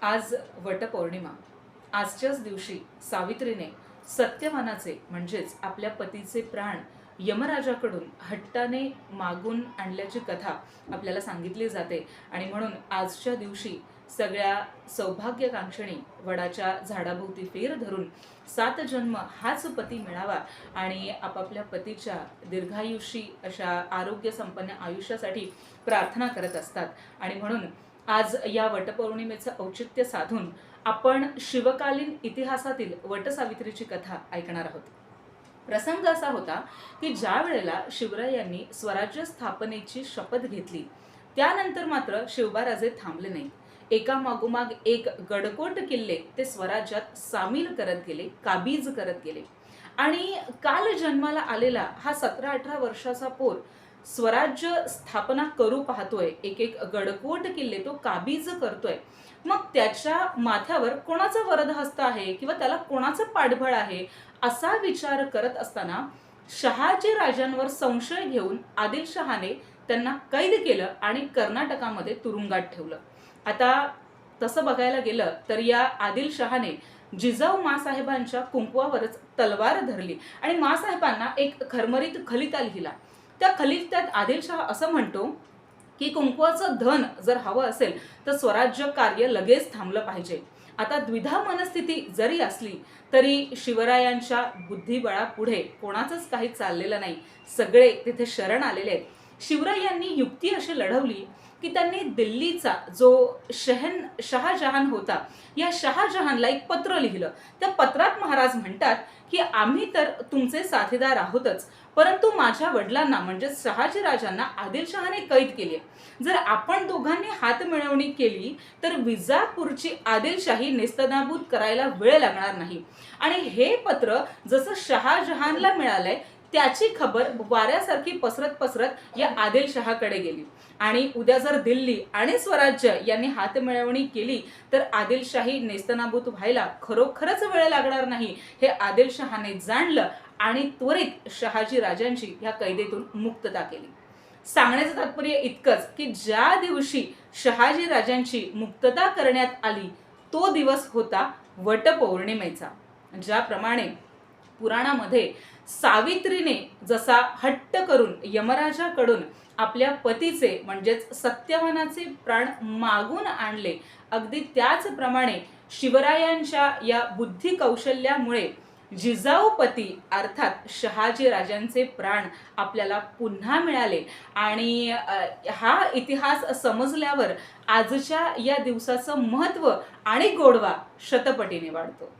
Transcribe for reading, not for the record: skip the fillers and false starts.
आज वटपौर्णिमा. आजच्याच दिवशी सावित्रीने सत्यवानाचे म्हणजेच आपल्या पतीचे प्राण यमराजाकडून हट्टाने मागून आणल्याची कथा आपल्याला सांगितली जाते आणि म्हणून आजच्या दिवशी सगळ्या सौभाग्यकांक्षणी वडाच्या झाडाभोवती फेर धरून 7 जन्म हाच पती मिळावा आणि आपापल्या पतीच्या दीर्घायुषी अशा आरोग्य संपन्न आयुष्यासाठी प्रार्थना करत असतात. आणि म्हणून आज या वटपौर्णिमेचं औचित्य साधून आपण शिवकालीन इतिहासातील वटसावित्रीची कथा ऐकणार आहोत. प्रसंग असा होता की ज्या वेळेला शिवरायांनी स्वराज्य स्थापनेची शपथ घेतली त्यानंतर मात्र शिवबाराजे थांबले नाही. एका मागोमाग एक गडकोट किल्ले ते स्वराज्यात सामील करत गेले, काबीज करत गेले. आणि काल जन्माला आलेला हा 17-18 वर्षाचा पोर स्वराज्य स्थापना करू पाहतोय, एक एक गडकोट किल्ले तो काबीज करतोय. मग त्याच्या माथ्यावर कोणाचा वरदहस्त आहे किंवा त्याला कोणाचं पाठबळ आहे असा विचार करत असताना शहाजी राजांवर संशय घेऊन आदिलशहाने त्यांना कैद केलं आणि कर्नाटकामध्ये तुरुंगात ठेवलं. आता तसं बघायला गेलं तर या आदिलशहाने जिजाऊ मासाहेबांच्या कुंकवावरच तलवार धरली आणि मासाहेबांना एक खरमरीत खलिता लिहिला. त्या खलित्यात आदिलशहा असं म्हणतो की कुंकवाचं धन जर हवं असेल तर स्वराज्य कार्य लगेच थांबलं पाहिजे. आता द्विधा मनस्थिती जरी असली तरी शिवरायांच्या बुद्धिबळापुढे कोणाचंच काही चाललेलं नाही. सगळे तिथे शरण आलेले आहेत. शिवरायांनी युक्ती अशी लढवली की त्यांनी दिल्लीचा जो शहाजहान होता या शहाजहानला एक पत्र लिहिलं. त्या पत्रात महाराज म्हणतात की आम्ही तर तुमचे साथीदार आहोतच, परंतु माझ्या वडिलांना म्हणजे शहाजीराजांना आदिलशहाने कैद केले. जर आपण दोघांनी हात मिळवणी केली तर विजापूरची आदिलशाही नेस्तनाबूत करायला वेळ लागणार नाही. आणि हे पत्र जसं शहाजहानला मिळालंय त्याची खबर वाऱ्यासारखी पसरत पसरत या आदिलशहाकडे गेली. आणि उद्या जर दिल्ली आणि स्वराज्य यांनी हातमिळवणी केली तर आदिलशाही नेस्तनाबूत व्हायला खरोखरच वेळ लागणार नाही हे आदिलशहाने जाणलं आणि त्वरित शहाजी राजांची ह्या कैदेतून मुक्तता केली. सांगण्याचं तात्पर्य इतकंच की ज्या दिवशी शहाजी राजांची मुक्तता करण्यात आली तो दिवस होता वटपौर्णिमेचा. ज्याप्रमाणे पुराणामध्ये सावित्रीने जसा हट्ट करून यमराजाकडून आपल्या पतीचे म्हणजेच सत्यवानाचे प्राण मागून आणले, अगदी त्याचप्रमाणे शिवरायांच्या या बुद्धी कौशल्यामुळे जिजाऊपती अर्थात शहाजी राजांचे प्राण आपल्याला पुन्हा मिळाले. आणि हा इतिहास समजल्यावर आजच्या या दिवसाचं महत्त्व आणि गोडवा शतपटीने वाढतो.